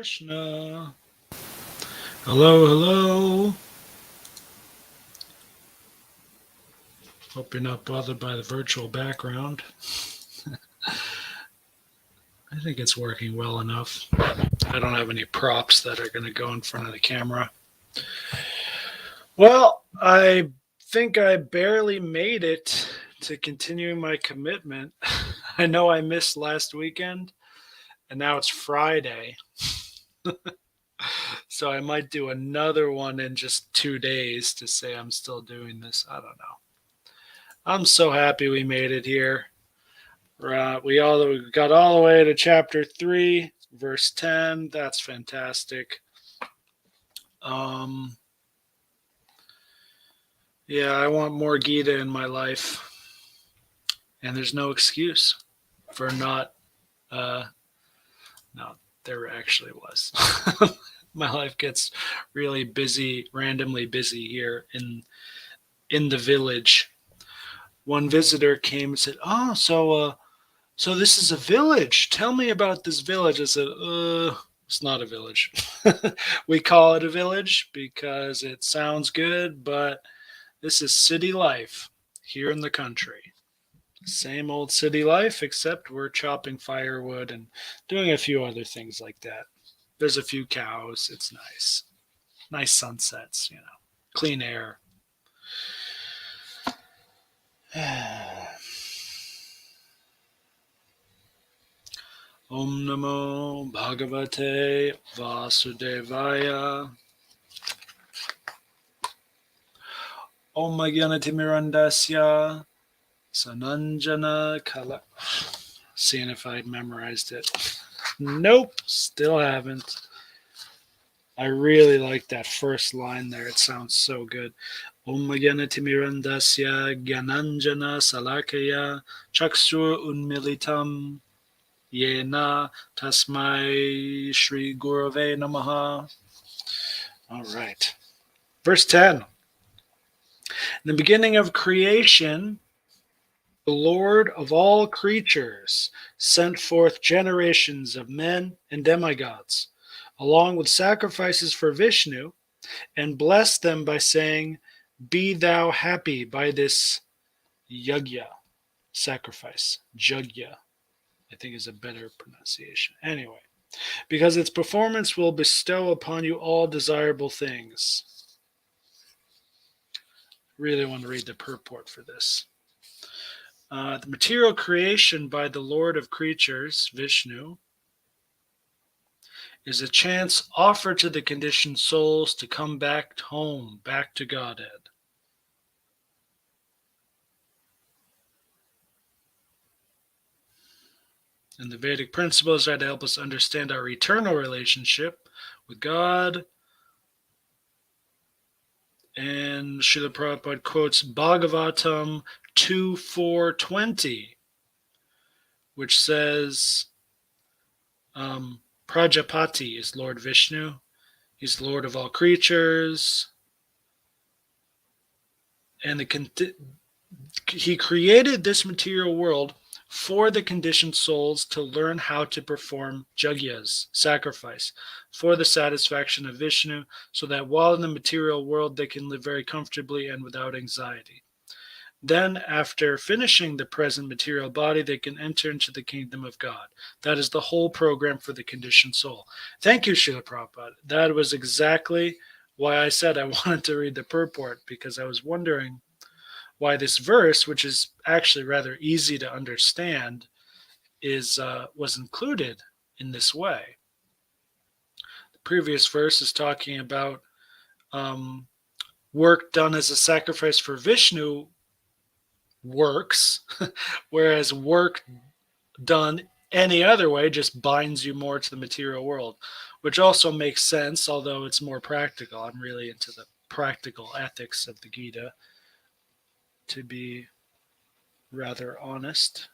Krishna. Hello, hello. Hope you're not bothered by the virtual background. I think it's working well enough. I don't have any props that are going to go in front of the camera. Well, I think I barely made it to continuing my commitment. I know I missed last weekend, and now it's Friday. So I might do another one in just 2 days to say I'm still doing this. I don't know. I'm so happy we made it here. We got all the way to chapter 3, verse 10. That's fantastic. Yeah, I want more Gita in my life. And there's no excuse for not. No, there actually was. My life gets really busy, randomly busy here in the village. One visitor came and said, "Oh, so this is a village. Tell me about this village." I said, it's not a village. We call it a village because it sounds good, but this is city life here in the country. Same old city life, except we're chopping firewood and doing a few other things like that. There's a few cows. It's nice. Nice sunsets, clean air. Om Namo Bhagavate Vasudevaya. Om Jnanatirmirandasya Sananjana Kala. Seeing if I'd memorized it. Nope, still haven't. I really like that first line there. It sounds so good. Om Jnanatirmirandasya Gyananjana Salakaya Chakshur Unmilitam Yena Tasmai Shri Gurave Namaha. All right. Verse 10. In the beginning of creation, the Lord of all creatures sent forth generations of men and demigods, along with sacrifices for Vishnu, and blessed them by saying, "Be thou happy by this yagya," sacrifice. Jagya, I think, is a better pronunciation. Anyway, because its performance will bestow upon you all desirable things. Really want to read the purport for this. The material creation by the Lord of creatures, Vishnu, is a chance offered to the conditioned souls to come back home, back to Godhead. And the Vedic principles are to help us understand our eternal relationship with God. And Srila Prabhupada quotes Bhagavatam 2:4-20, which says, Prajapati is Lord Vishnu. He's Lord of all creatures. And he created this material world for the conditioned souls to learn how to perform jagyas, sacrifice, for the satisfaction of Vishnu, so that while in the material world they can live very comfortably and without anxiety. Then, after finishing the present material body, they can enter into the kingdom of God. That is the whole program for the conditioned soul. Thank you, Srila Prabhupada. That was exactly why I said I wanted to read the purport, because I was wondering why this verse, which is actually rather easy to understand, was included in this way. The previous verse is talking about work done as a sacrifice for Vishnu works, whereas work done any other way just binds you more to the material world, which also makes sense, although it's more practical. I'm really into the practical ethics of the Gita, to be rather honest.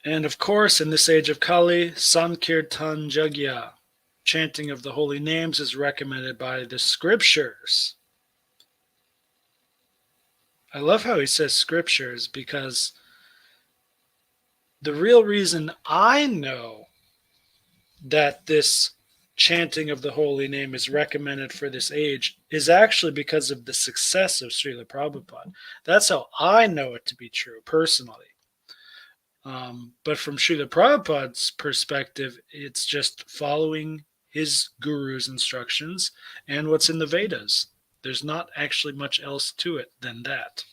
And of course, in this age of Kali, Sankirtan Jagya, chanting of the holy names, is recommended by the scriptures. I love how he says scriptures, because the real reason I know that this chanting of the holy name is recommended for this age is actually because of the success of Srila Prabhupada. That's how I know it to be true personally. But from Srila Prabhupada's perspective, it's just following his guru's instructions and what's in the Vedas. There's not actually much else to it than that.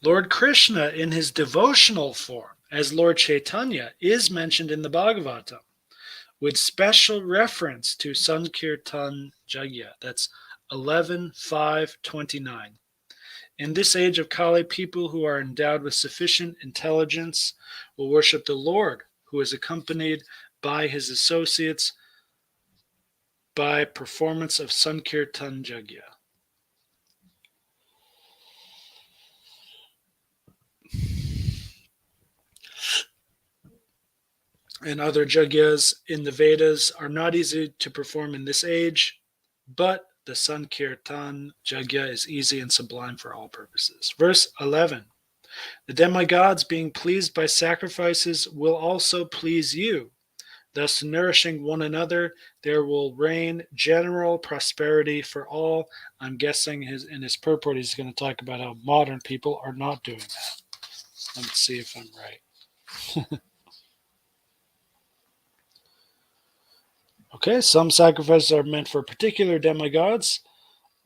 Lord Krishna, in his devotional form as Lord Chaitanya, is mentioned in the Bhagavatam with special reference to Sankirtan Jagya. That's 11.5.29. In this age of Kali, people who are endowed with sufficient intelligence will worship the Lord, who is accompanied by his associates by performance of Sankirtan Jagya. And other Jagyas in the Vedas are not easy to perform in this age, but the Sankirtan Jagya is easy and sublime for all purposes. Verse 11. The demigods, being pleased by sacrifices, will also please you. Thus, nourishing one another, there will reign general prosperity for all. I'm guessing in his purport, he's going to talk about how modern people are not doing that. Let's see if I'm right. Okay, some sacrifices are meant for particular demigods,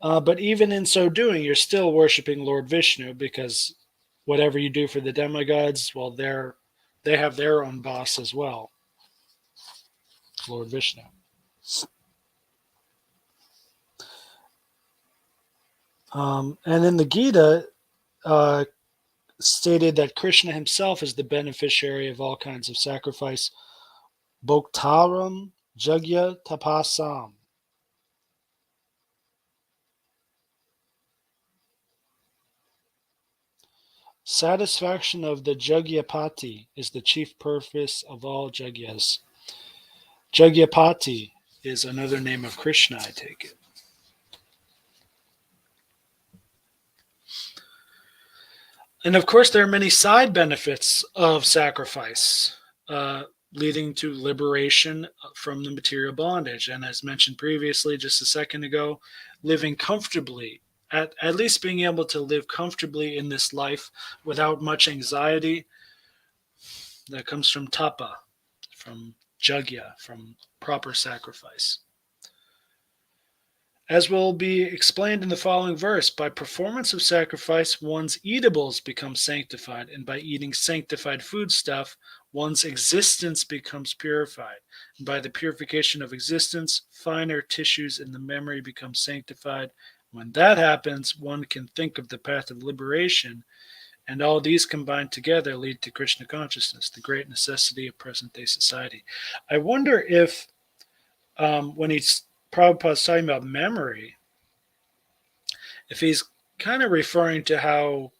but even in so doing, you're still worshiping Lord Vishnu, because whatever you do for the demigods, well, they have their own boss as well, Lord Vishnu. And in the Gita, stated that Krishna himself is the beneficiary of all kinds of sacrifice. Bhoktaram Jagya Tapasam. Satisfaction of the Jagyapati is the chief purpose of all Jagyas. Jagyapati is another name of Krishna, I take it. And of course, there are many side benefits of sacrifice, leading to liberation from the material bondage. And as mentioned previously, just a second ago, living comfortably, at least being able to live comfortably in this life without much anxiety, that comes from tapa, from jagya, from proper sacrifice. As will be explained in the following verse, by performance of sacrifice, one's eatables become sanctified, and by eating sanctified foodstuff, one's existence becomes purified. And by the purification of existence, finer tissues in the memory become sanctified. When that happens, one can think of the path of liberation, and all these combined together lead to Krishna consciousness, the great necessity of present-day society. I wonder if when Prabhupada's talking about memory, if he's kind of referring to how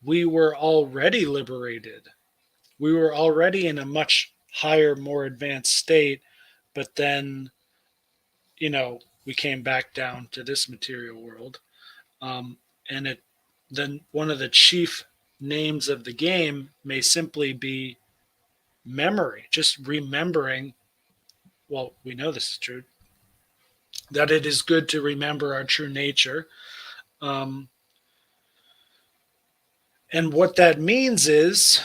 we were already liberated. We were already in a much higher, more advanced state, but then, we came back down to this material world. And then one of the chief names of the game may simply be memory, just remembering. Well, we know this is true, that it is good to remember our true nature. And what that means is,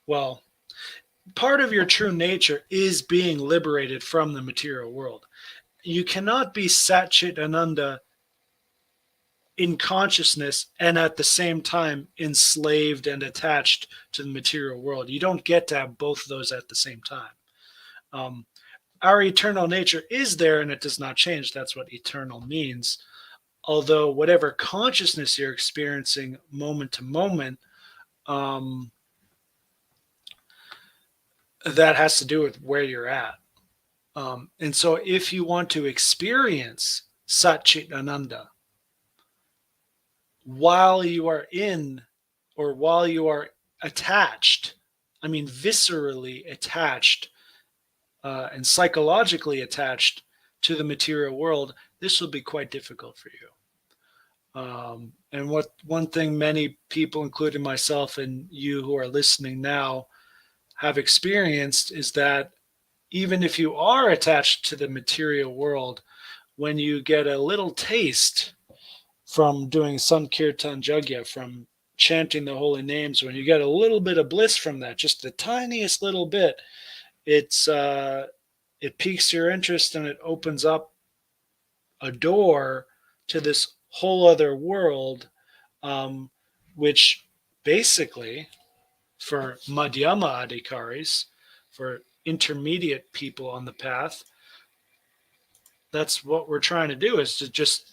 well, part of your true nature is being liberated from the material world. You cannot be Sat Chit Ananda in consciousness and at the same time enslaved and attached to the material world. You don't get to have both of those at the same time. Our eternal nature is there and it does not change. That's what eternal means. Although whatever consciousness you're experiencing moment to moment, that has to do with where you're at. And so if you want to experience Sat Chit Ananda while you are in, or while you are attached viscerally attached and psychologically attached to the material world, this will be quite difficult for you. And one thing many people, including myself and you who are listening now, have experienced is that even if you are attached to the material world, when you get a little taste from doing Sankirtan Jagya, from chanting the holy names, when you get a little bit of bliss from that, just the tiniest little bit, it piques your interest and it opens up a door to this whole other world, um, which basically for Madhyama Adhikaris, for intermediate people on the path, that's what we're trying to do, is to just,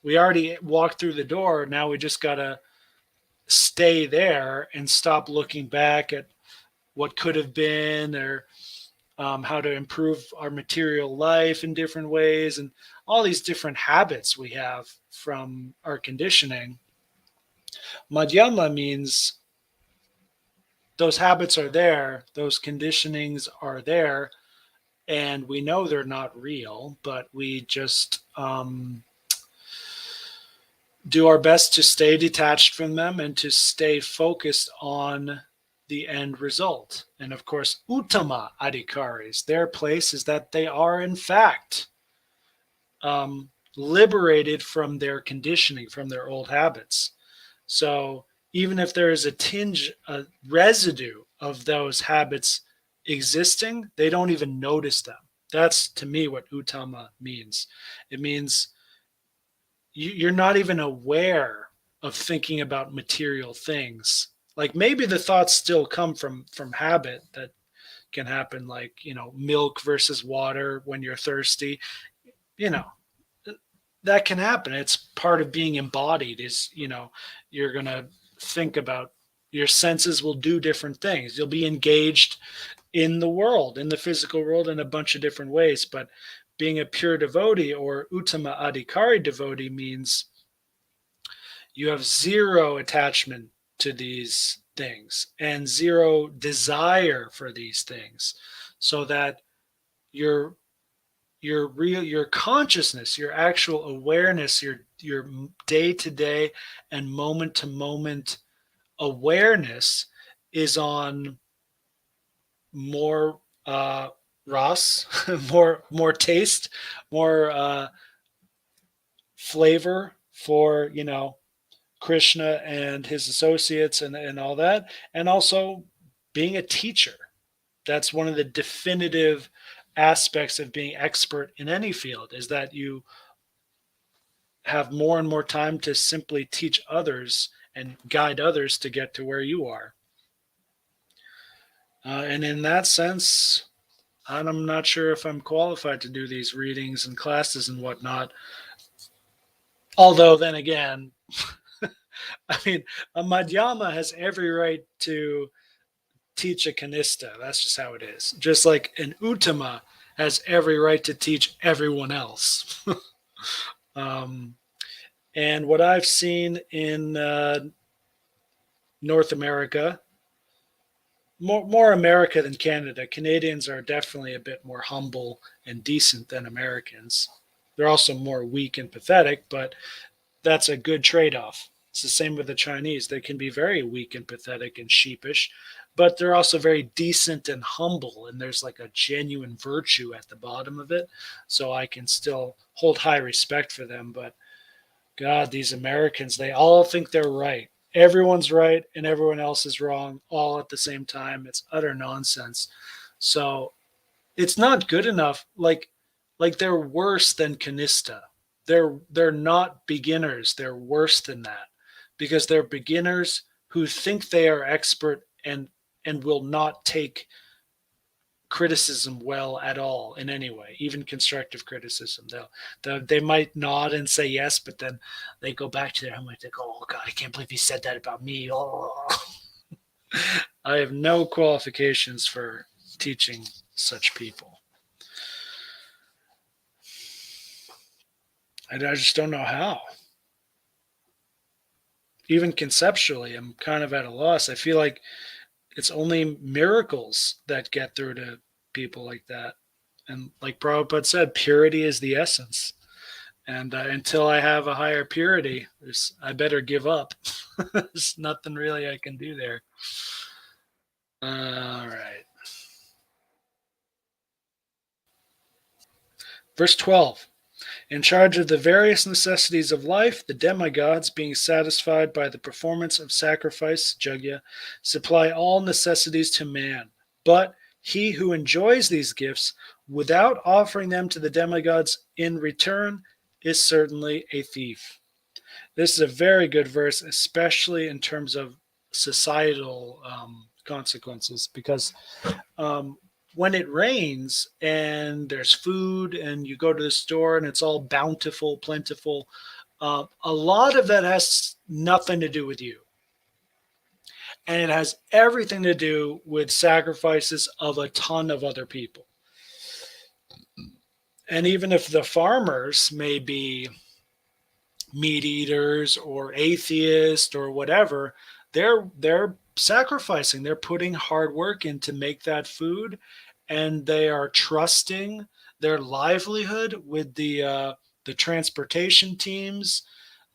we already walked through the door. Now we just got to stay there and stop looking back at what could have been, or how to improve our material life in different ways, and all these different habits we have from our conditioning. Madhyama means those habits are there, those conditionings are there, and we know they're not real, but we just do our best to stay detached from them and to stay focused on the end result. And of course, Uttama Adhikaris, their place is that they are, in fact, liberated from their conditioning, from their old habits. So even if there is a tinge, a residue of those habits existing, they don't even notice them. That's, to me, what Uttama means. It means you're not even aware of thinking about material things. Like maybe the thoughts still come from habit, that can happen, like, milk versus water when you're thirsty. you know that can happen. It's part of being embodied, is, you're going to think about, your senses will do different things. You'll be engaged in the world, in the physical world, in a bunch of different ways. But being a pure devotee, or Uttama Adhikari devotee, means you have zero attachment to these things and zero desire for these things, so that your your consciousness, your actual awareness, your day to day and moment to moment awareness is on more ras, more taste, more flavor for, Krishna and his associates, and all that, and also being a teacher. That's one of the definitive aspects of being expert in any field, is that you have more and more time to simply teach others and guide others to get to where you are. And in that sense, I'm not sure if I'm qualified to do these readings and classes and whatnot. Although, then again, a Madhyama has every right to teach a Kanista. That's just how it is. Just like an Uttama has every right to teach everyone else. um, and what I've seen in North America, more America than Canada. Canadians are definitely a bit more humble and decent than Americans. They're also more weak and pathetic, but that's a good trade-off. It's the same with the Chinese. They can be very weak and pathetic and sheepish, but they're also very decent and humble, and there's like a genuine virtue at the bottom of it. So I can still hold high respect for them. But God, these Americans, they all think they're right. Everyone's right and everyone else is wrong all at the same time. It's utter nonsense. So it's not good enough. Like they're worse than Kanista. They're not beginners. They're worse than that, because they're beginners who think they are expert, and will not take criticism well at all in any way, even constructive criticism. They might nod and say yes, but then they go back to their home and think, "Oh God, I can't believe he said that about me." Oh, I have no qualifications for teaching such people. I just don't know how. Even conceptually, I'm kind of at a loss. I feel like It's only miracles that get through to people like that. And like Prabhupada said, purity is the essence. And until I have a higher purity, I better give up. There's nothing really I can do there. All right. Verse 12. In charge of the various necessities of life, the demigods, being satisfied by the performance of sacrifice, yajna, supply all necessities to man. But he who enjoys these gifts without offering them to the demigods in return is certainly a thief. This is a very good verse, especially in terms of societal consequences, because um, when it rains and there's food and you go to the store and it's all bountiful, plentiful, a lot of that has nothing to do with you. And it has everything to do with sacrifices of a ton of other people. And even if the farmers may be meat eaters or atheists or whatever, they're sacrificing, they're putting hard work in to make that food, and they are trusting their livelihood with the transportation teams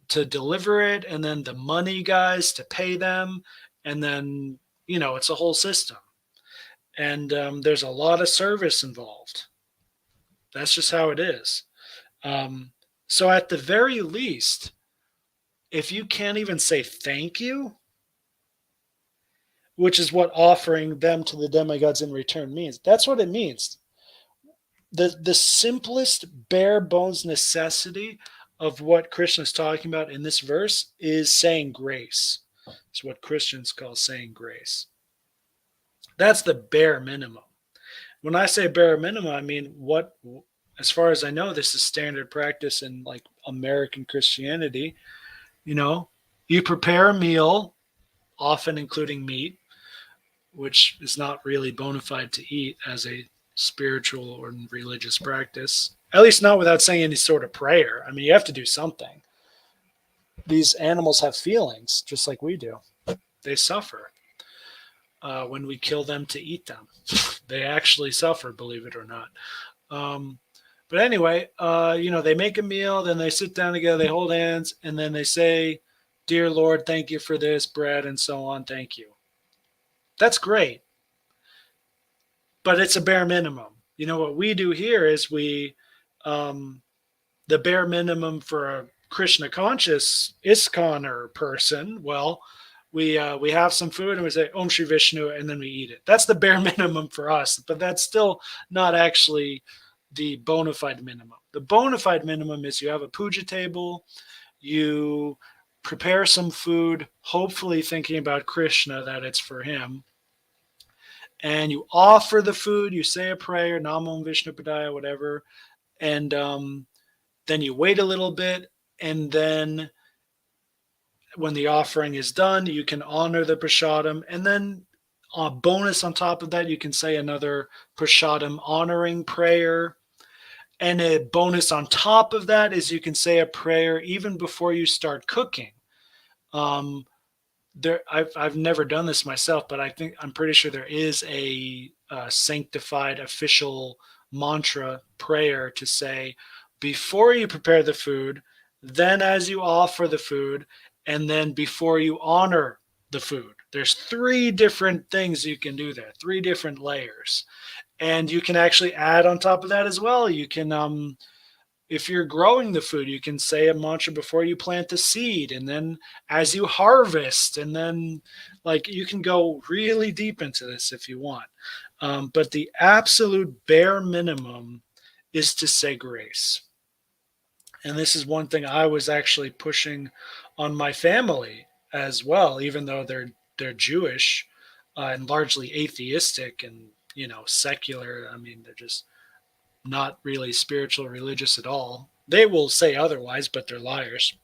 to deliver it, and then the money guys to pay them, and then it's a whole system. And there's a lot of service involved. That's just how it is. um, so at the very least, if you can't even say thank you, which is what offering them to the demigods in return means, that's what it means. The simplest bare bones necessity of what Krishna is talking about in this verse is saying grace. It's what Christians call saying grace. That's the bare minimum. When I say bare minimum, I mean what, as far as I know, this is standard practice in like American Christianity. You know, you prepare a meal, often including meat, which is not really bona fide to eat as a spiritual or religious practice, at least not without saying any sort of prayer. I mean, you have to do something. These animals have feelings just like we do. They suffer when we kill them to eat them. They actually suffer, believe it or not. Um, but anyway, they make a meal, then they sit down together, they hold hands, and then they say, "Dear Lord, thank you for this bread," and so on. Thank you. That's great, but it's a bare minimum. What we do here is um, the bare minimum for a Krishna conscious ISKCONer person. Well, we have some food and we say Om Shri Vishnu and then we eat it. That's the bare minimum for us, but that's still not actually the bona fide minimum. The bona fide minimum is you have a puja table, you prepare some food, hopefully thinking about Krishna, that it's for him, and you offer the food, you say a prayer, Namo Vishnu Padaya, whatever, and then you wait a little bit, and then when the offering is done, you can honor the prasadam, and then a bonus on top of that, you can say another prasadam honoring prayer. And a bonus on top of that is you can say a prayer even before you start cooking. Um, I've never done this myself, but I'm pretty sure there is a sanctified official mantra prayer to say before you prepare the food, then as you offer the food, and then before you honor the food. There's three different things you can do there, three different layers, and you can actually add on top of that as well. You can if you're growing the food, you can say a mantra before you plant the seed, and then as you harvest, and then like you can go really deep into this if you want. But the absolute bare minimum is to say grace. And this is one thing I was actually pushing on my family as well, even though they're Jewish and largely atheistic and secular. I mean, they're just not really spiritual or religious at all. They will say otherwise, but they're liars.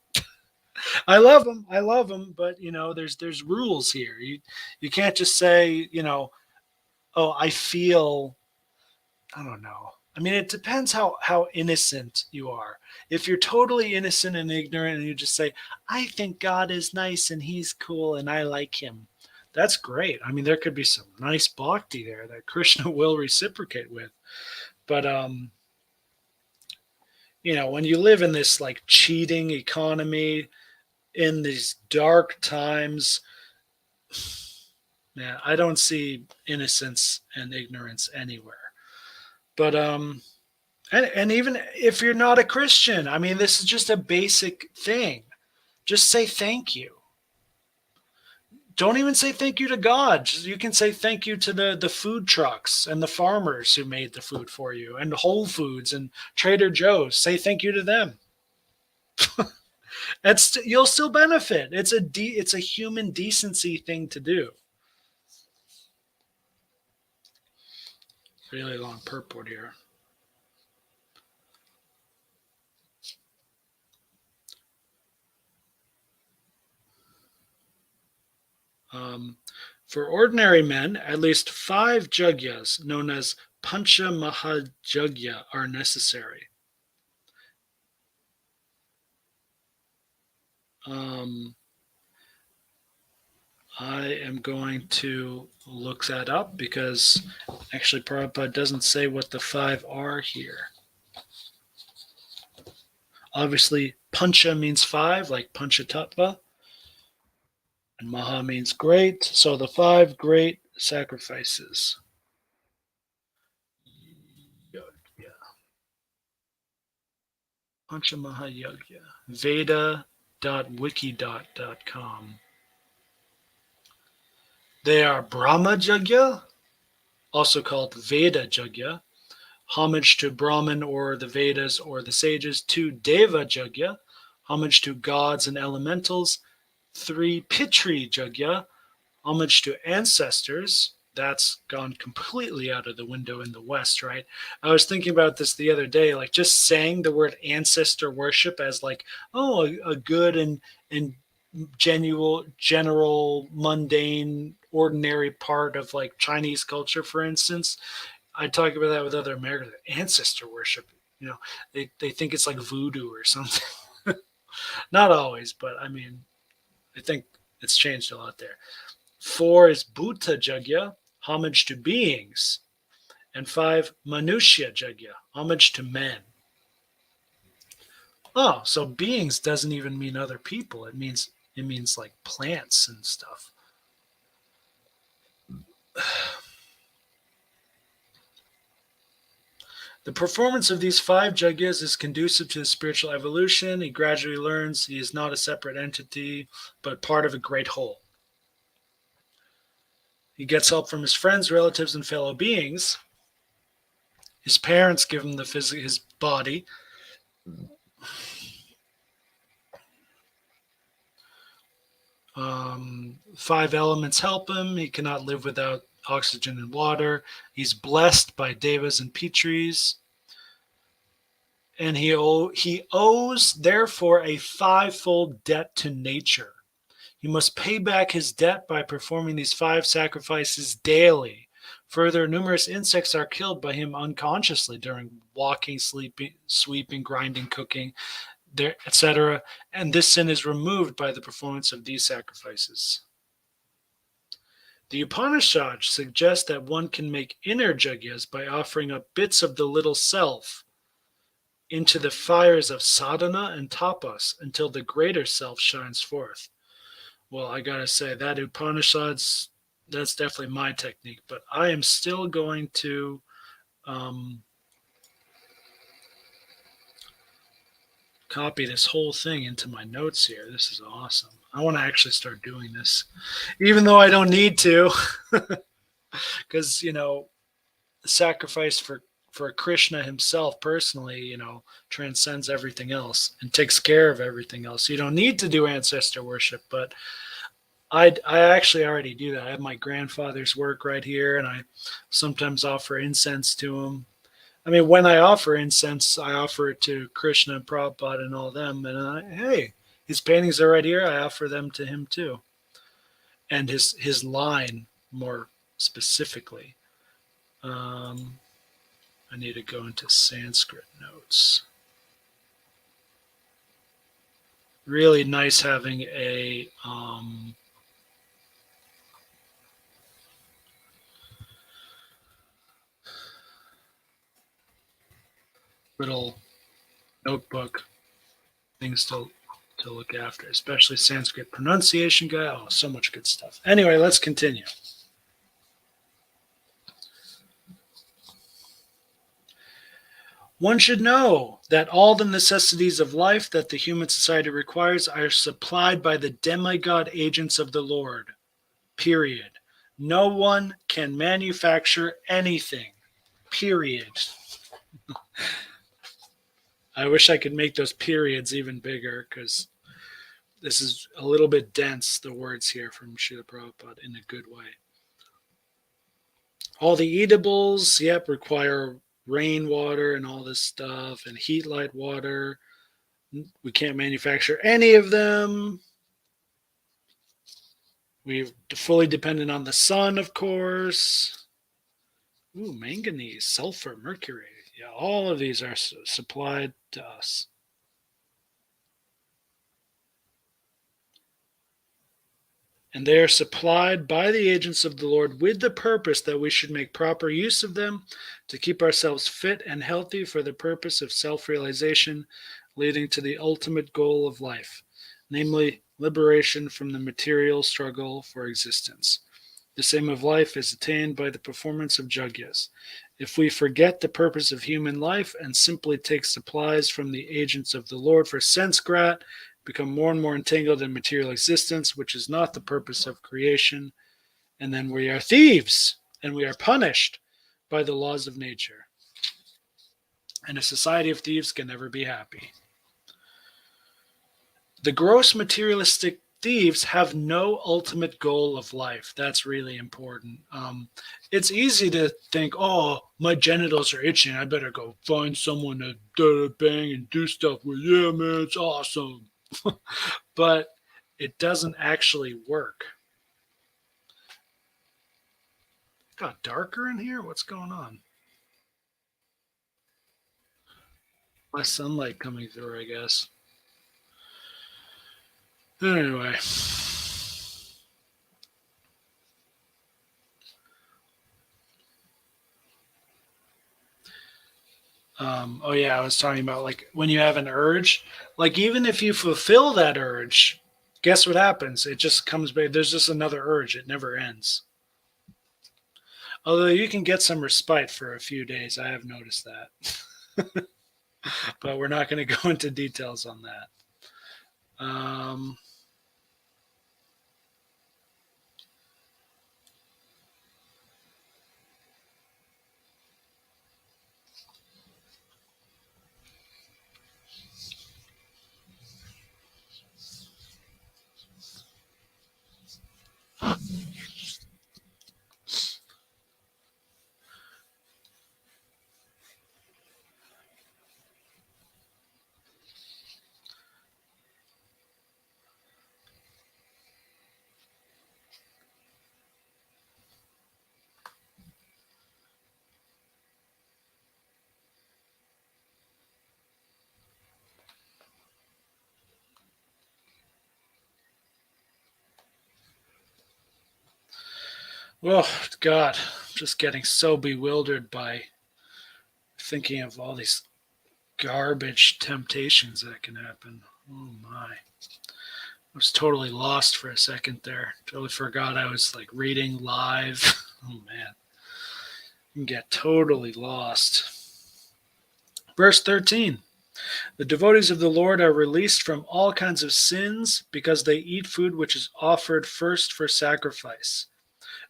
I love them. I love them, but there's rules here. You can't just say, oh, I feel, I don't know. I mean, it depends how innocent you are. If you're totally innocent and ignorant and you just say, I think God is nice and he's cool and I like him, that's great. I mean, there could be some nice bhakti there that Krishna will reciprocate with. But when you live in this like cheating economy in these dark times, man, I don't see innocence and ignorance anywhere. But and even if you're not a Christian, I mean, this is just a basic thing. Just say thank you. Don't even say thank you to God. You can say thank you to the food trucks and the farmers who made the food for you, and Whole Foods and Trader Joe's. Say thank you to them. You'll still benefit. It's a human decency thing to do. Really long purport here. Um, for ordinary men, at least 5 jugyas, known as Pancha Mahajugya, are necessary. Um, I am going to look that up because actually Prabhupada doesn't say what the 5 are here. Obviously, Pancha means 5, like Panchatattva, and Maha means great. So the 5 great sacrifices. Pancha Mahayagya. Veda.wiki.com. They are Brahma Jagya, also called Veda Jagya, homage to Brahman or the Vedas or the sages. 2, Deva Jagya, homage to gods and elementals. 3, Pitri Jagya, homage to ancestors. That's gone completely out of the window in the West, right? I was thinking about this the other day, like just saying the word ancestor worship as like, oh, a good and general, mundane, ordinary part of like Chinese culture, for instance. I talk about that with other Americans. Ancestor worship, they think it's like voodoo or something. Not always, but I mean, I think it's changed a lot there. 4 is Bhuta Jagya, homage to beings. And 5, Manushya Jagya, homage to men. Oh, so beings doesn't even mean other people. It means like plants and stuff. The performance of these 5 jagyas is conducive to his spiritual evolution. He gradually learns he is not a separate entity, but part of a great whole. He gets help from his friends, relatives, and fellow beings. His parents give him his body. 5 elements help him. He cannot live without oxygen and water. He's blessed by devas and pitris. And he owes, therefore, a 5-fold debt to nature. He must pay back his debt by performing these 5 sacrifices daily. Further, numerous insects are killed by him unconsciously during walking, sleeping, sweeping, grinding, cooking, etc. And this sin is removed by the performance of these sacrifices. The Upanishads suggest that one can make inner jagyas by offering up bits of the little self into the fires of sadhana and tapas until the greater self shines forth. Well, I gotta say, that Upanishads, that's definitely my technique, but I am still going to copy this whole thing into my notes here. This is awesome. I want to actually start doing this, even though I don't need to, because the sacrifice for Krishna himself personally, transcends everything else and takes care of everything else. You don't need to do ancestor worship, but I actually already do that. I have my grandfather's work right here, and I sometimes offer incense to him. I mean, when I offer incense, I offer it to Krishna and Prabhupada and all them. And hey, his paintings are right here. I offer them to him too, and his line more specifically. I need to go into Sanskrit notes. Really nice having a little notebook things to look after, especially Sanskrit pronunciation guy. Oh, so much good stuff. Anyway, let's continue. One should know that all the necessities of life that the human society requires are supplied by the demigod agents of the Lord. Period. No one can manufacture anything. Period. I wish I could make those periods even bigger because this is a little bit dense, the words here from Srila Prabhupada in a good way. All the eatables, yep, require rainwater and all this stuff and heat light water. We can't manufacture any of them. We're fully dependent on the sun, of course. Ooh, manganese, sulfur, mercury. Yeah, all of these are supplied to us. And they are supplied by the agents of the Lord with the purpose that we should make proper use of them to keep ourselves fit and healthy for the purpose of self-realization, leading to the ultimate goal of life, namely liberation from the material struggle for existence. This aim of life is attained by the performance of yagyas. If we forget the purpose of human life and simply take supplies from the agents of the Lord for sense grat, become more and more entangled in material existence, which is not the purpose of creation, and then we are thieves, and we are punished by the laws of nature. And a society of thieves can never be happy. The gross materialistic thieves have no ultimate goal of life. That's really important. It's easy to think, oh, my genitals are itching. I better go find someone to bang and do stuff with. Yeah, man, it's awesome. But it doesn't actually work. It got darker in here? What's going on? Less sunlight coming through, I guess. Anyway. Oh yeah, I was talking about like when you have an urge, like even if you fulfill that urge, guess what happens? It just comes back. There's just another urge. It never ends. Although you can get some respite for a few days, I have noticed that. But we're not going to go into details on that. Oh God, I'm just getting so bewildered by thinking of all these garbage temptations that can happen. Oh my. I was totally lost for a second there. Totally forgot I was like reading live. Oh man. You can get totally lost. Verse 13. The devotees of the Lord are released from all kinds of sins because they eat food which is offered first for sacrifice.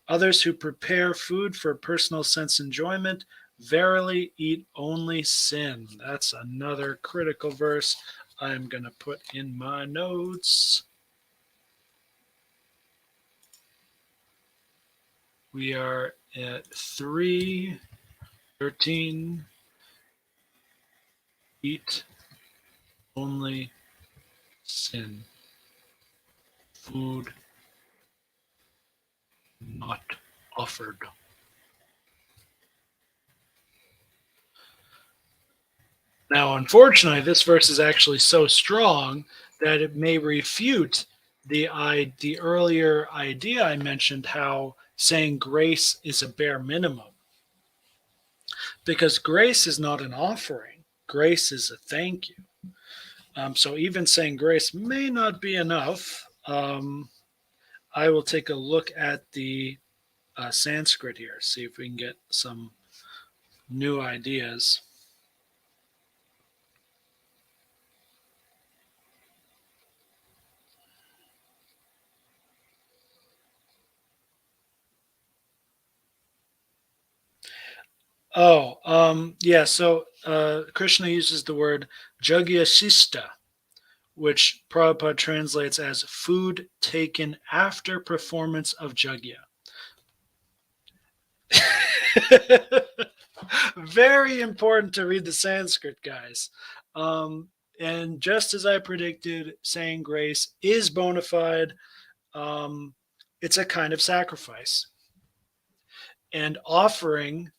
Others who prepare food for personal sense enjoyment verily eat only sin. That's another critical verse I'm going to put in my notes. We are at 3:13. Eat only sin. Food not offered. Now, unfortunately, this verse is actually so strong that it may refute the earlier idea I mentioned, how saying grace is a bare minimum. Because grace is not an offering. Grace is a thank you. So even saying grace may not be enough. I will take a look at the Sanskrit here, see if we can get some new ideas. Oh, yeah. So Krishna uses the word jagyasista, which Prabhupada translates as food taken after performance of jagya. Very important to read the Sanskrit, guys. Um, and just as I predicted, saying grace is bona fide. Um, it's a kind of sacrifice. And offering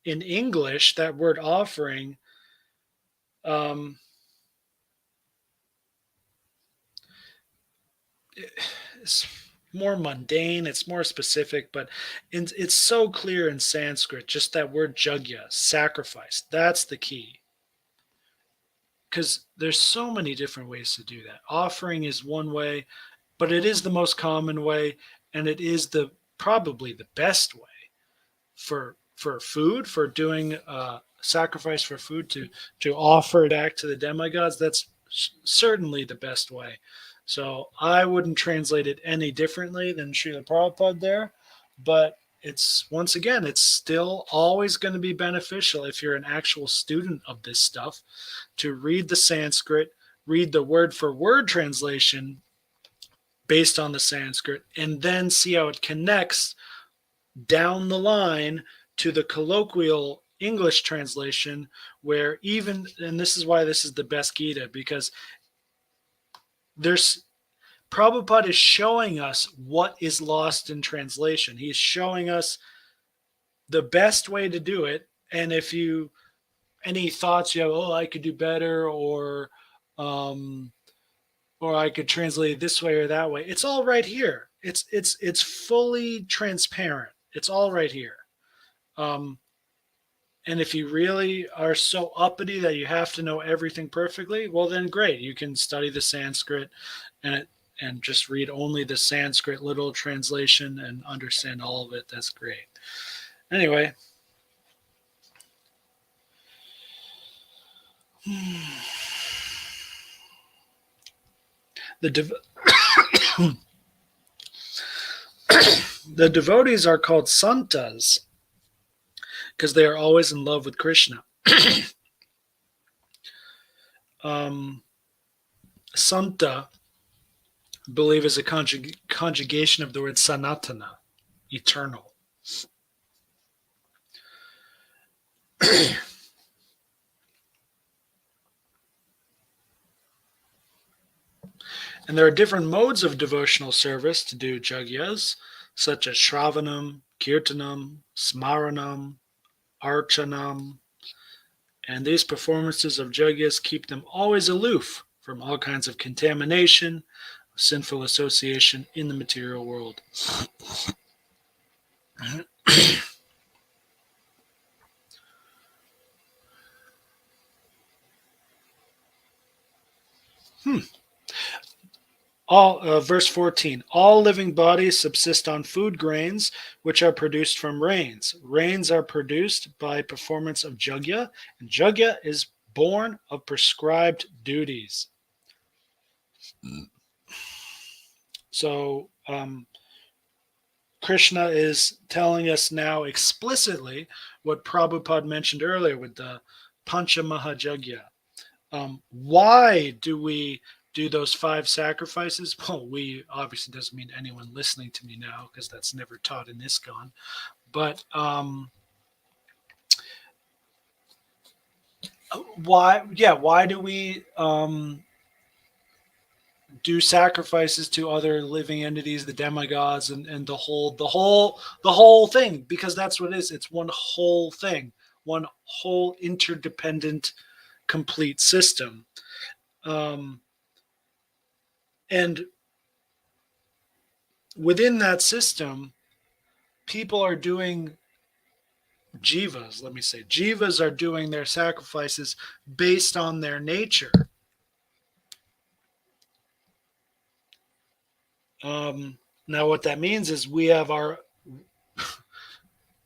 in English, that word offering, um, it's more mundane, it's more specific, but it's so clear in Sanskrit. Just that word jagya, sacrifice, that's the key. Because there's so many different ways to do that. Offering is one way, but it is the most common way, and it is the probably the best way for food, for doing sacrifice for food, to offer it back to the demigods. That's certainly the best way. So I wouldn't translate it any differently than Srila Prabhupada there, but it's once again, it's still always going to be beneficial if you're an actual student of this stuff to read the Sanskrit, read the word for word translation based on the Sanskrit, and then see how it connects down the line to the colloquial English translation, where even, and this is why this is the best Gita, because there's Prabhupada is showing us what is lost in translation. He's showing us the best way to do it. And if you, any thoughts you have, oh, I could do better, um, or I could translate it this way or that way, it's all right here. It's fully transparent. It's all right here. Um, And if you really are so uppity that you have to know everything perfectly, well, then great. You can study the Sanskrit and just read only the Sanskrit literal translation and understand all of it. That's great. Anyway, the the devotees are called santas because they are always in love with Krishna. um, Santa, I believe, is a conjugation of the word sanatana, eternal. And there are different modes of devotional service to do jagyas, such as Shravanam, Kirtanam, Smaranam, Archanam. And these performances of jagyas keep them always aloof from all kinds of contamination, sinful association in the material world. Verse 14, all living bodies subsist on food grains which are produced from rains. Rains are produced by performance of jagya, and jagya is born of prescribed duties. So Krishna is telling us now explicitly what Prabhupada mentioned earlier with the Panchamaha why do we do those 5 sacrifices? Well, we obviously doesn't mean anyone listening to me now because that's never taught in ISKCON. But why? Yeah, why do we do sacrifices to other living entities, the demigods, and the whole thing? Because that's what it is. It's one whole thing, one whole interdependent, complete system. Um, and within that system, people are doing jivas, let me say, jivas are doing their sacrifices based on their nature. Now, what that means is we have our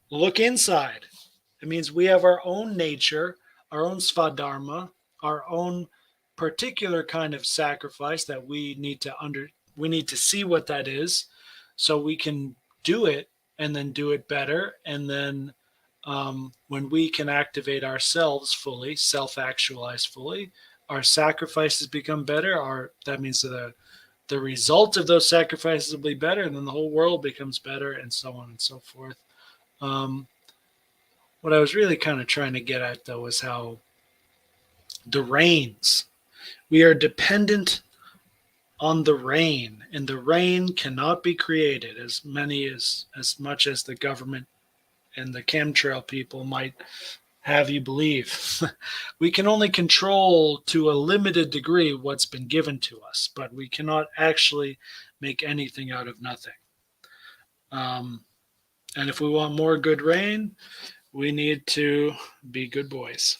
look inside. It means we have our own nature, our own svadharma, our own particular kind of sacrifice that we need to see what that is so we can do it and then do it better. And then when we can activate ourselves fully, self-actualize fully, our sacrifices become better. That means the result of those sacrifices will be better, and then the whole world becomes better, and so on and so forth. Um, what I was really kind of trying to get at, though, is how the rains, we are dependent on the rain, and the rain cannot be created as much as the government and the chemtrail people might have you believe. We can only control to a limited degree what's been given to us, but we cannot actually make anything out of nothing. And if we want more good rain, we need to be good boys.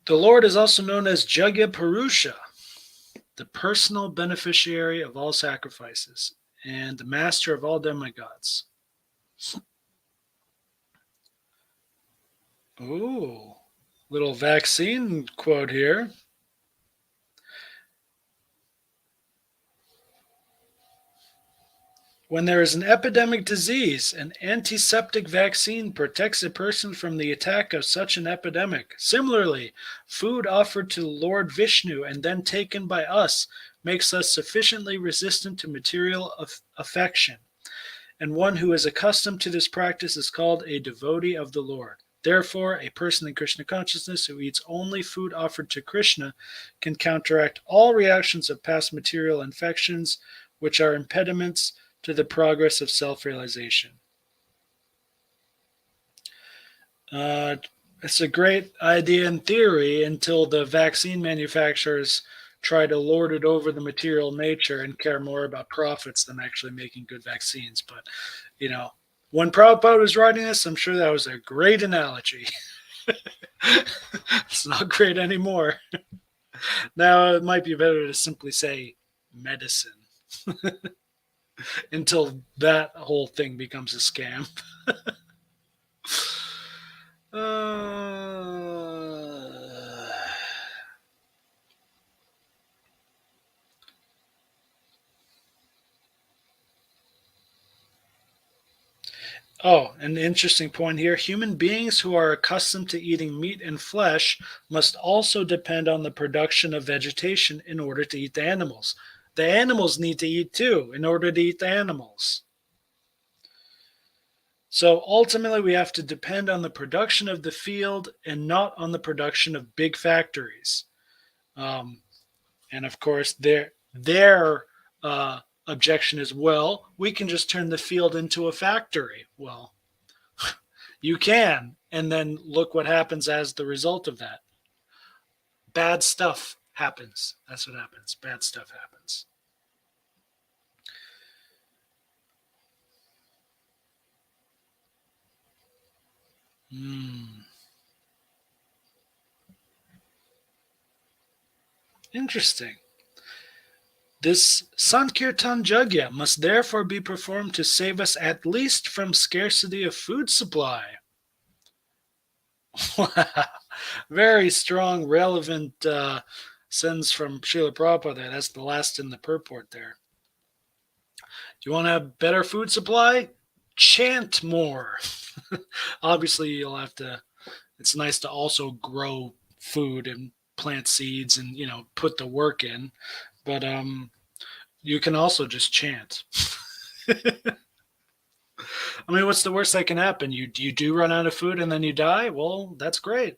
The Lord is also known as Jagya Purusha, the personal beneficiary of all sacrifices, and the master of all demigods. Ooh, little vaccine quote here. When there is an epidemic disease, an antiseptic vaccine protects a person from the attack of such an epidemic. Similarly, food offered to Lord Vishnu and then taken by us makes us sufficiently resistant to material affection. And one who is accustomed to this practice is called a devotee of the Lord. Therefore, a person in Krishna consciousness who eats only food offered to Krishna can counteract all reactions of past material infections, which are impediments to the progress of self-realization. It's a great idea in theory until the vaccine manufacturers try to lord it over the material nature and care more about profits than actually making good vaccines. But, when Prabhupada was writing this, I'm sure that was a great analogy. It's not great anymore. Now it might be better to simply say medicine. Until that whole thing becomes a scam. An interesting point here. Human beings who are accustomed to eating meat and flesh must also depend on the production of vegetation in order to eat the animals. The animals need to eat too in order to eat the animals. So ultimately, we have to depend on the production of the field and not on the production of big factories. And of course, their objection is, well, we can just turn the field into a factory. Well, you can, and then look what happens as the result of that. Bad stuff happens. That's what happens. Bad stuff happens. Interesting. This Sankirtan Jagya must therefore be performed to save us at least from scarcity of food supply. Very strong, relevant sentence from Srila Prabhupada. That's the last in the purport there. Do you want to have better food supply? Chant more. Obviously, you'll have to, it's nice to also grow food and plant seeds and, put the work in. But you can also just chant. I mean, what's the worst that can happen? You do run out of food and then you die? Well, that's great.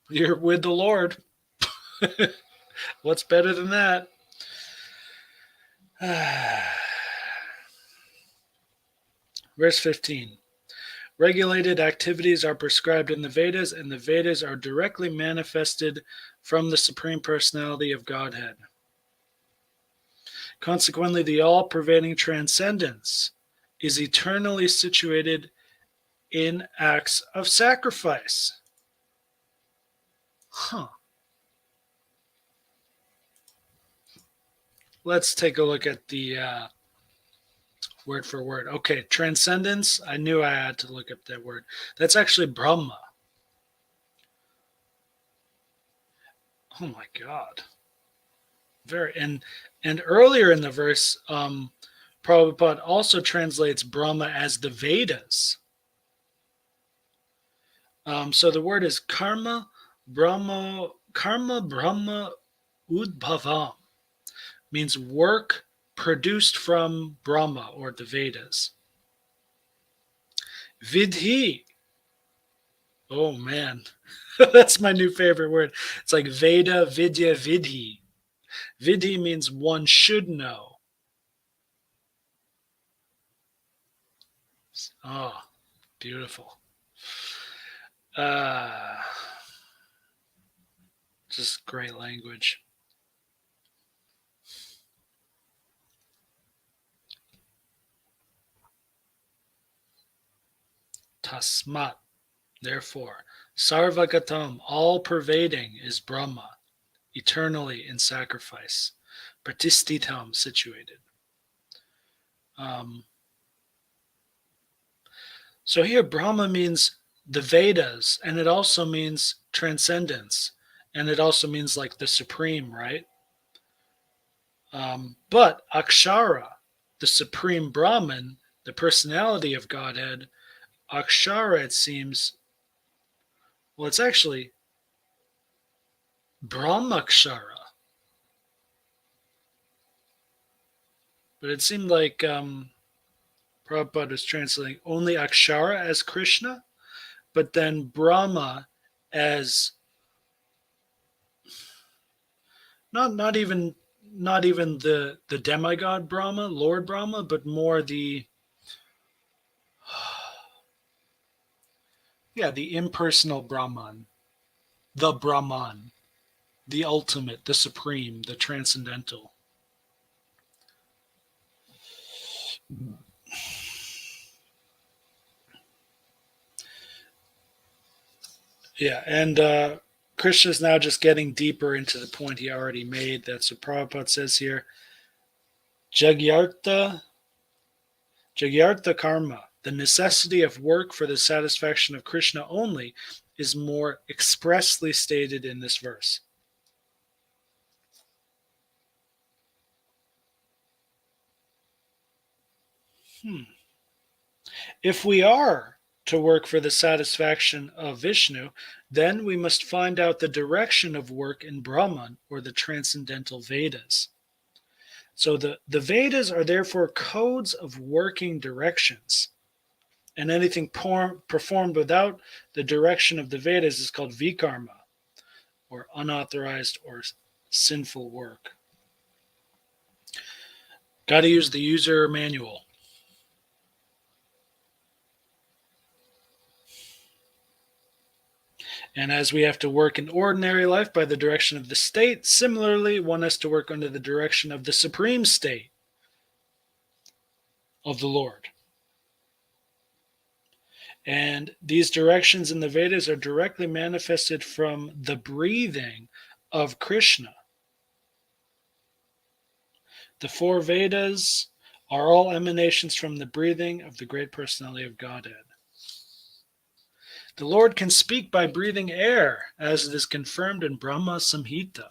You're with the Lord. What's better than that? Verse 15. Regulated activities are prescribed in the Vedas, and the Vedas are directly manifested from the Supreme Personality of Godhead. Consequently, the all-pervading transcendence is eternally situated in acts of sacrifice. Let's take a look at the word for word. Okay, transcendence. I knew I had to look up that word. That's actually Brahma. Oh my God. Very and earlier in the verse, Prabhupada also translates Brahma as the Vedas. So the word is karma Brahma Udbhavam, means work produced from Brahma or the Vedas. Vidhi. Oh man, that's my new favorite word. It's like Veda, Vidya, Vidhi. Vidhi means one should know. Oh, beautiful. Just great language. Tasmat, therefore, Sarvagatam, all pervading, is Brahma, eternally in sacrifice, Pratistitam, situated. So here, Brahma means the Vedas, and it also means transcendence, and it also means like the supreme, right? But Akshara, the supreme Brahman, the personality of Godhead, Akshara, it seems, well, it's actually Brahmakshara. But it seemed like Prabhupada was translating only Akshara as Krishna, but then Brahma as not even the demigod Brahma, Lord Brahma, but more the the impersonal Brahman, the Brahman, the ultimate, the supreme, the transcendental. Yeah, and Krishna's now just getting deeper into the point he already made. That's what Prabhupada says here. Jagyartha karma, the necessity of work for the satisfaction of Krishna only, is more expressly stated in this verse. If we are to work for the satisfaction of Vishnu, then we must find out the direction of work in Brahman or the transcendental Vedas. So the Vedas are therefore codes of working directions. And anything performed without the direction of the Vedas is called vikarma, or unauthorized or sinful work. Got to use the user manual. And as we have to work in ordinary life by the direction of the state, similarly, one has to work under the direction of the supreme state of the Lord. And these directions in the Vedas are directly manifested from the breathing of Krishna. The four Vedas are all emanations from the breathing of the great personality of Godhead. The Lord can speak by breathing air, as it is confirmed in Brahma Samhita.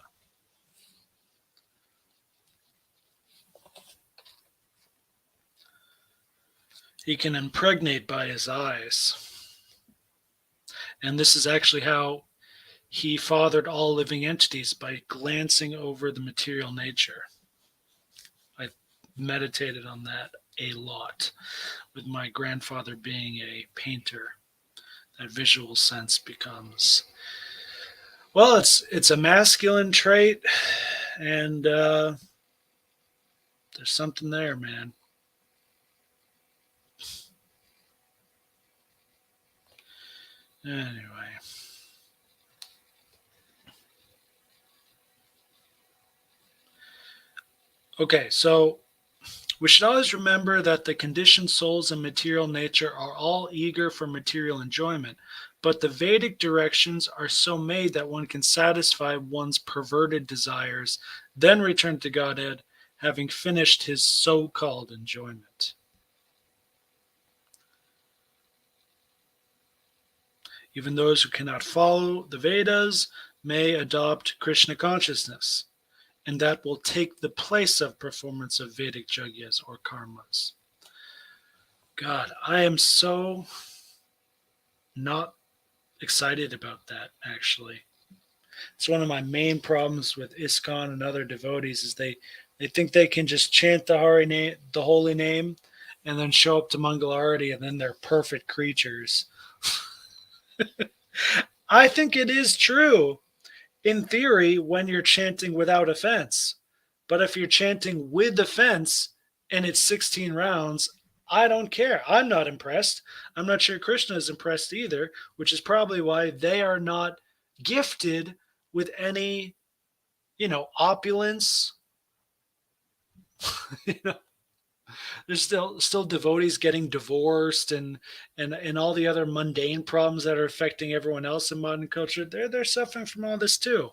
He can impregnate by his eyes. And this is actually how he fathered all living entities, by glancing over the material nature. I meditated on that a lot, with my grandfather being a painter. That visual sense becomes, well, it's a masculine trait, and there's something there, man. Anyway. Okay, so we should always remember that the conditioned souls and material nature are all eager for material enjoyment, but the Vedic directions are so made that one can satisfy one's perverted desires, then return to Godhead, having finished his so called enjoyment. Even those who cannot follow the Vedas may adopt Krishna consciousness, and that will take the place of performance of Vedic jagyas or karmas. God, I am so not excited about that, actually. It's one of my main problems with ISKCON and other devotees is they think they can just chant the holy name, and then show up to Mangalarati, and then they're perfect creatures. I think it is true in theory when you're chanting without offense. But if you're chanting with offense and it's 16 rounds, I don't care. I'm not impressed. I'm not sure Krishna is impressed either, which is probably why they are not gifted with any, opulence. you know, there's still devotees getting divorced and all the other mundane problems that are affecting everyone else in modern culture. They're suffering from all this too.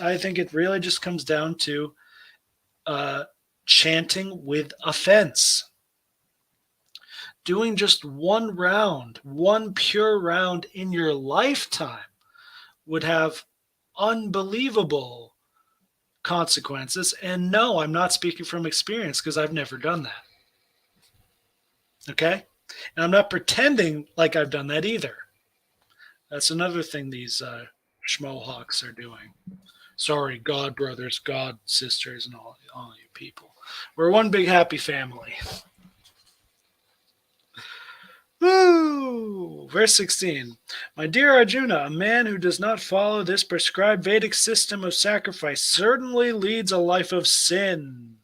I think it really just comes down to uh, chanting with offense. Doing just one round, one pure round in your lifetime would have unbelievable consequences. And no, I'm not speaking from experience because I've never done that. Okay? And I'm not pretending like I've done that either. That's another thing these schmohawks are doing. Sorry, God brothers, God sisters, and all you people. We're one big happy family. Woo! Verse 16. My dear Arjuna, a man who does not follow this prescribed Vedic system of sacrifice certainly leads a life of sin.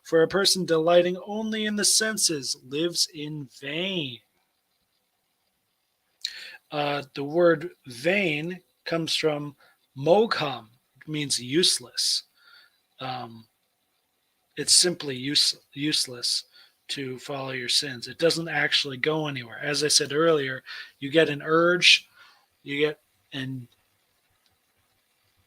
For a person delighting only in the senses lives in vain. The word vain comes from mogham, means useless. Um, it's simply useless to follow your sins. It doesn't actually go anywhere. As I said earlier, you get an urge, you get and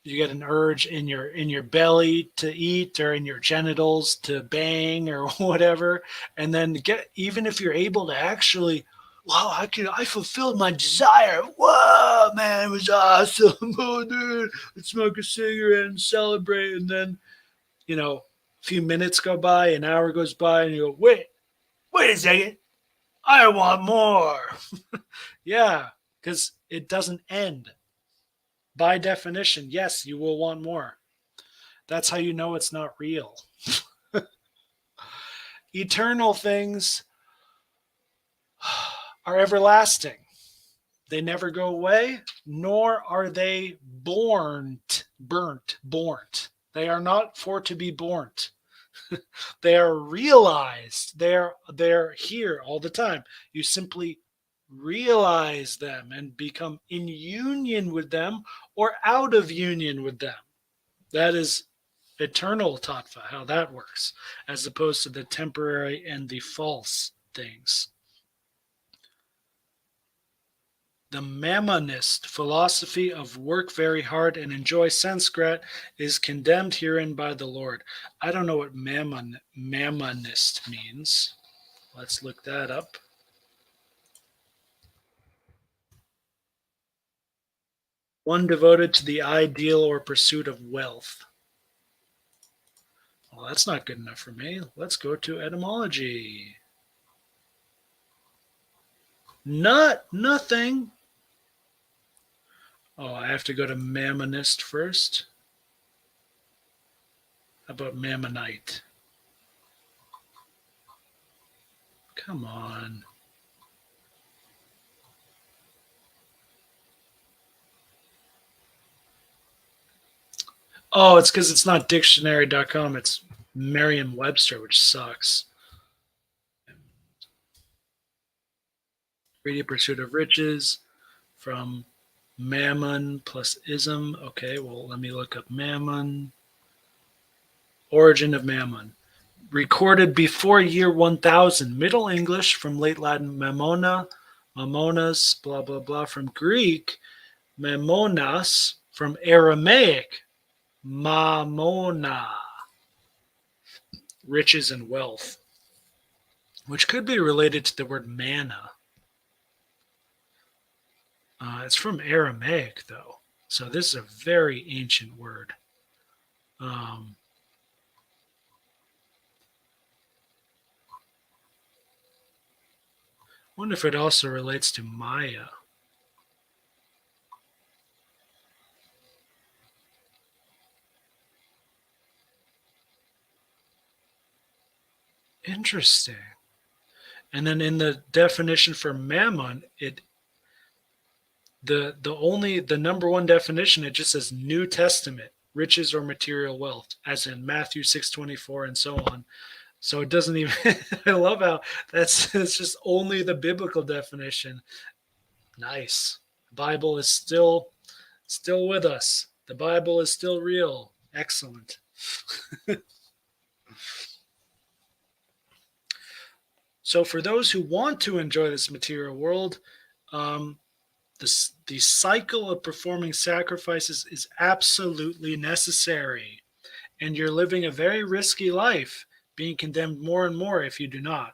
you get an urge in your belly to eat or in your genitals to bang or whatever, and then get even if you're able to actually, wow, I fulfilled my desire. Whoa, man, it was awesome. Oh, dude, let's smoke a cigarette and celebrate. And then a few minutes go by, an hour goes by, and you go, wait a second, I want more. Yeah, because it doesn't end. By definition, yes, you will want more. That's how you know it's not real. Eternal things are everlasting. They never go away, nor are they born. They are not for to be born. They are realized. They're here all the time. You simply realize them and become in union with them or out of union with them. That is eternal tattva, how that works, as opposed to the temporary and the false things. The Mammonist philosophy of work very hard and enjoy Sanskrit is condemned herein by the Lord. I don't know what Mammonist means. Let's look that up. One devoted to the ideal or pursuit of wealth. Well, that's not good enough for me. Let's go to etymology. Nothing. Oh, I have to go to Mammonist first. How about Mammonite? Come on. Oh, it's because it's not dictionary.com. It's Merriam-Webster, which sucks. Greedy pursuit of riches from mammon plus ism. Okay, well, let me look up mammon. Origin of Mammon. Recorded before year 1000. Middle English from late Latin mammona, mammonas, blah, blah, blah. From Greek, mammonas. From Aramaic, mammona, riches and wealth, which could be related to the word manna. It's from Aramaic, though. So this is a very ancient word. Wonder if it also relates to Maya. Interesting. And then in the definition for mammon, the number one definition, it just says New Testament, riches or material wealth, as in Matthew 6:24 and so on. So it doesn't even I love how it's just only the biblical definition. Nice. The Bible is still with us. The Bible is still real. Excellent. So for those who want to enjoy this material world, the cycle of performing sacrifices is absolutely necessary. And you're living a very risky life, being condemned more and more if you do not.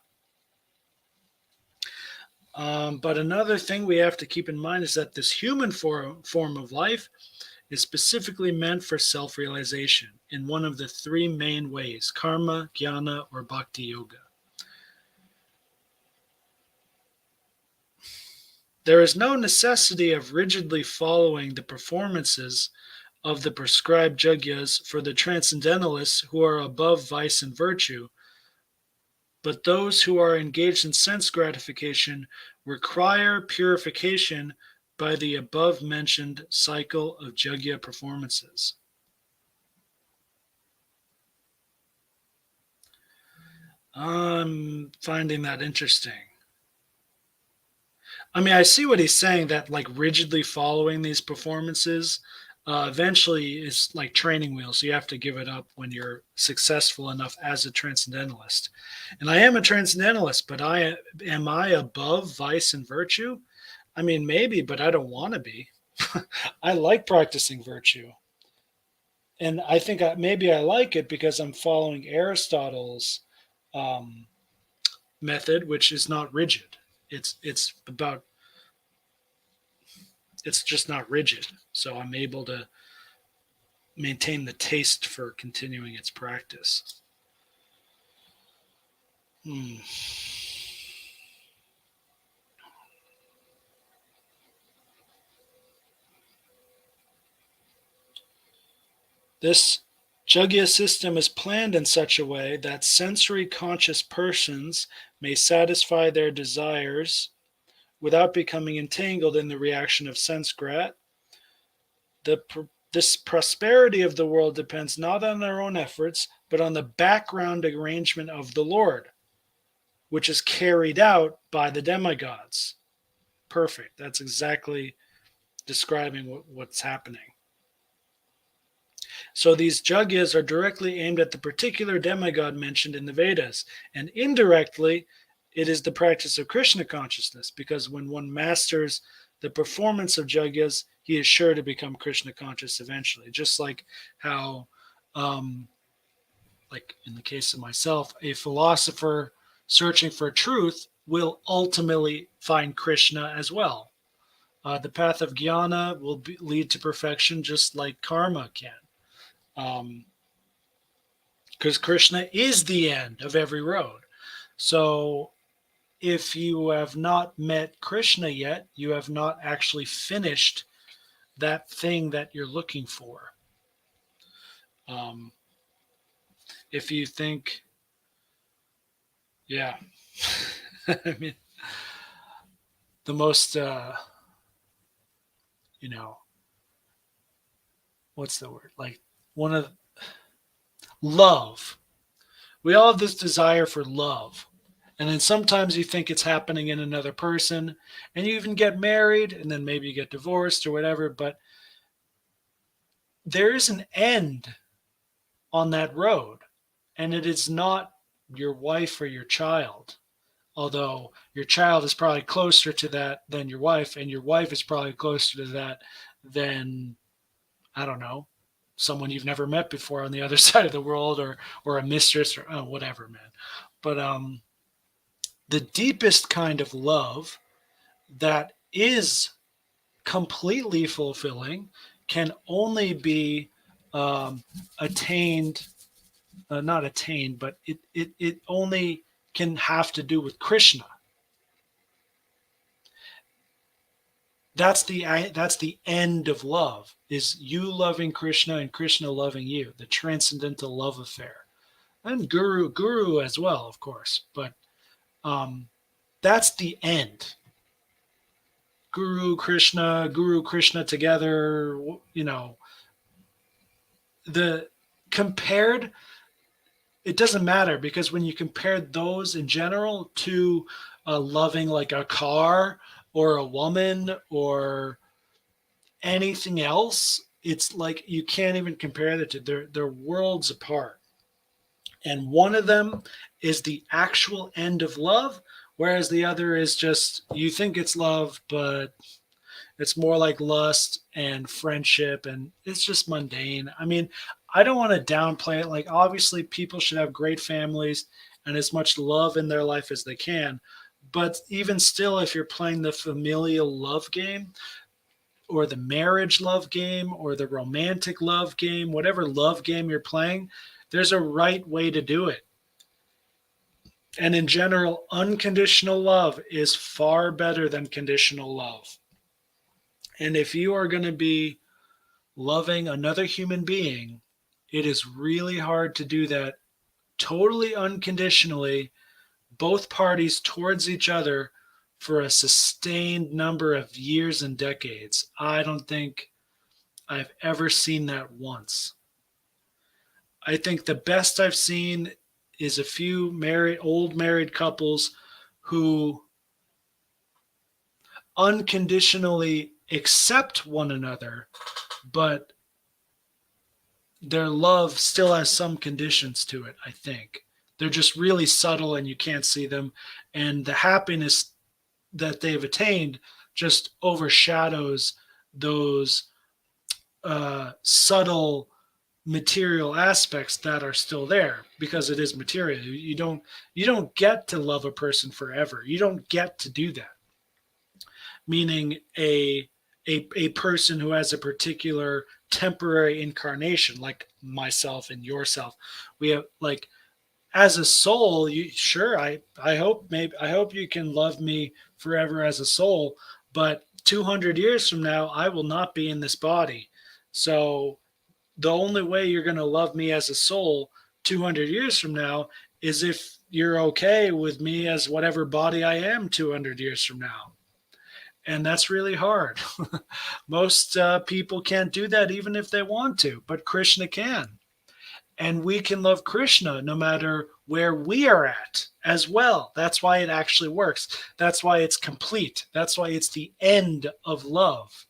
But another thing we have to keep in mind is that this human form of life is specifically meant for self-realization in one of the three main ways: karma, jnana, or bhakti yoga. There is no necessity of rigidly following the performances of the prescribed yagyas for the transcendentalists who are above vice and virtue, but those who are engaged in sense gratification require purification by the above-mentioned cycle of yagya performances. I'm finding that interesting. I mean, I see what he's saying, that like rigidly following these performances eventually is like training wheels. You have to give it up when you're successful enough as a transcendentalist. And I am a transcendentalist, but am I above vice and virtue? I mean, maybe, but I don't want to be. I like practicing virtue. And I think maybe I like it because I'm following Aristotle's um, method, which is not rigid. It's about it's just not rigid. So I'm able to maintain the taste for continuing its practice. This Jagya system is planned in such a way that sensory conscious persons may satisfy their desires without becoming entangled in the reaction of sense grat. This prosperity of the world depends not on their own efforts, but on the background arrangement of the Lord, which is carried out by the demigods. Perfect. That's exactly describing what's happening. So these jagyas are directly aimed at the particular demigod mentioned in the Vedas, and indirectly, it is the practice of Krishna consciousness, because when one masters the performance of jagyas, he is sure to become Krishna conscious eventually. Just like how, like in the case of myself, a philosopher searching for truth will ultimately find Krishna as well. The path of jnana will lead to perfection, just like karma can. Because Krishna is the end of every road. So if you have not met Krishna yet, you have not actually finished that thing that you're looking for. If you think, yeah, I mean, the most, what's the word? Like one of love. We all have this desire for love. And then sometimes you think it's happening in another person, and you even get married, and then maybe you get divorced or whatever. But there is an end on that road. And it is not your wife or your child, although your child is probably closer to that than your wife, and your wife is probably closer to that than, I don't know, someone you've never met before on the other side of the world, or a mistress, or whatever, man. But the deepest kind of love that is completely fulfilling can only be attained, not attained, but it only can have to do with Krishna. That's the end of love, is you loving Krishna and Krishna loving you, the transcendental love affair. And guru as well, of course, but um, that's the end. Guru Krishna together, the compared, it doesn't matter, because when you compare those in general to loving like a car or a woman or anything else, it's like you can't even compare the two. They're worlds apart. And one of them is the actual end of love, whereas the other is just, you think it's love, but it's more like lust and friendship, and it's just mundane. I mean, I don't want to downplay it. Like, obviously, people should have great families and as much love in their life as they can. But even still, if you're playing the familial love game, or the marriage love game, or the romantic love game, whatever love game you're playing, there's a right way to do it. And in general, unconditional love is far better than conditional love. And if you are going to be loving another human being, it is really hard to do that totally unconditionally, both parties towards each other, for a sustained number of years and decades. I don't think I've ever seen that once. I think the best I've seen is a few old married couples who unconditionally accept one another, but their love still has some conditions to it, I think. They're just really subtle and you can't see them. And the happiness that they've attained just overshadows those subtle material aspects that are still there, because it is material. You don't get to love a person forever. You don't get to do that. Meaning a person who has a particular temporary incarnation, like myself and yourself. We have, like, as a soul, you sure, I hope you can love me forever as a soul, but 200 years from now I will not be in this body. So the only way you're going to love me as a soul 200 years from now is if you're okay with me as whatever body I am 200 years from now. And that's really hard. Most people can't do that even if they want to, but Krishna can. And we can love Krishna no matter where we are at as well. That's why it actually works. That's why it's complete. That's why it's the end of love,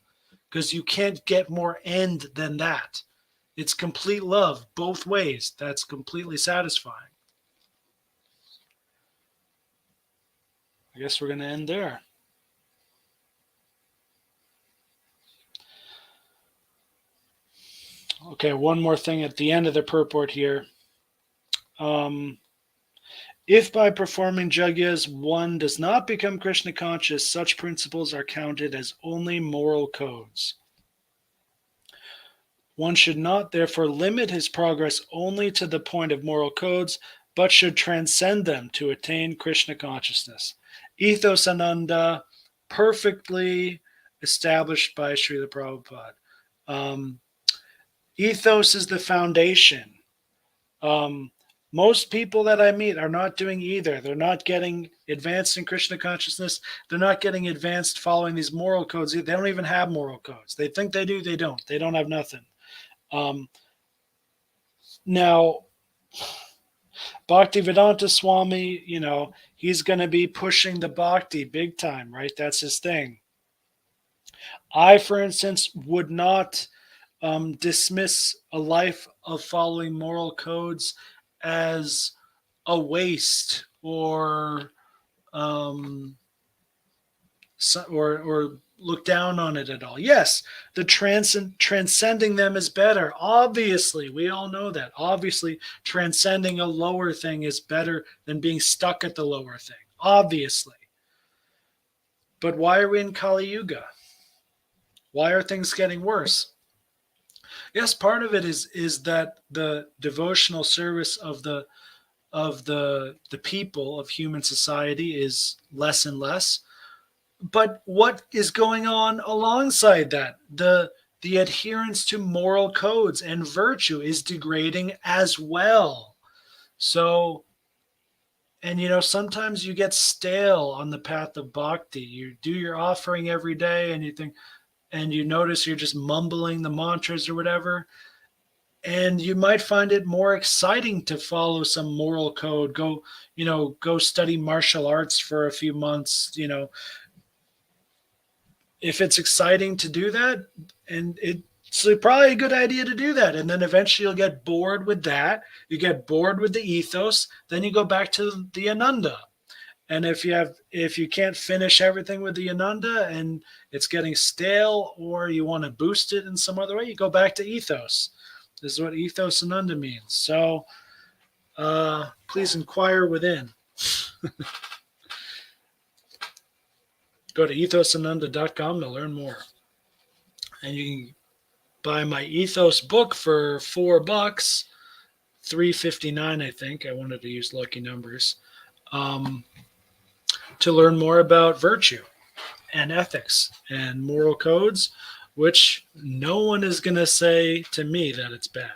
because you can't get more end than that. It's complete love both ways. That's completely satisfying. I guess we're going to end there. Okay, one more thing at the end of the purport here. If by performing jagyas one does not become Krishna conscious, such principles are counted as only moral codes. One should not therefore limit his progress only to the point of moral codes, but should transcend them to attain Krishna consciousness. Ethos Ananda, perfectly established by Srila Prabhupada. Ethos is the foundation. Most people that I meet are not doing either. They're not getting advanced in Krishna consciousness. They're not getting advanced following these moral codes. They don't even have moral codes. They think they do. They don't. They don't have nothing. Now, Bhaktivedanta Swami, he's going to be pushing the bhakti big time, right? That's his thing. I, for instance, would not dismiss a life of following moral codes as a waste um, or look down on it at all. Yes, the transcending them is better. Obviously, we all know that. Obviously, transcending a lower thing is better than being stuck at the lower thing. Obviously. But why are we in Kali Yuga? Why are things getting worse? Yes, part of it is that the devotional service of the people of human society is less and less. But what is going on alongside that? The adherence to moral codes and virtue is degrading as well. So, and sometimes you get stale on the path of bhakti. You do your offering every day and you think, and you notice you're just mumbling the mantras or whatever. And you might find it more exciting to follow some moral code. Go study martial arts for a few months, if it's exciting to do that, and it's probably a good idea to do that. And then eventually you'll get bored with that. You get bored with the ethos, then you go back to the Ananda. And if you can't finish everything with the Ananda and it's getting stale, or you want to boost it in some other way, you go back to ethos. This is what ethos Ananda means. So please inquire within. Go to ethosananda.com to learn more. And you can buy my ethos book for $4, $3.59, I think. I wanted to use lucky numbers, to learn more about virtue and ethics and moral codes, which no one is going to say to me that it's bad.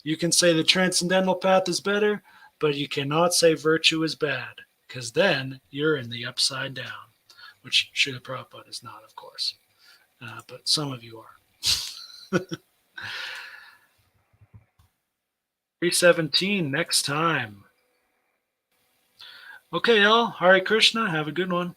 You can say the transcendental path is better, but you cannot say virtue is bad, because then you're in the upside down, which Srila Prabhupada is not, of course. But some of you are. 317 next time. Okay, y'all. Hare Krishna. Have a good one.